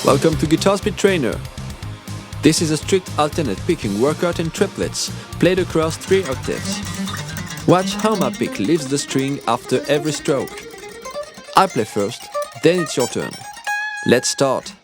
Welcome to Guitar Speed Trainer. This is a strict alternate picking workout in triplets, played across 3 octaves. Watch how my pick lifts the string after every stroke. I play first, then it's your turn. Let's start.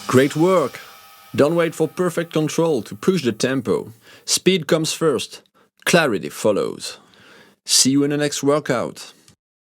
Great work! Don't wait for perfect control to push the tempo. Speed comes first, clarity follows. See you in the next workout.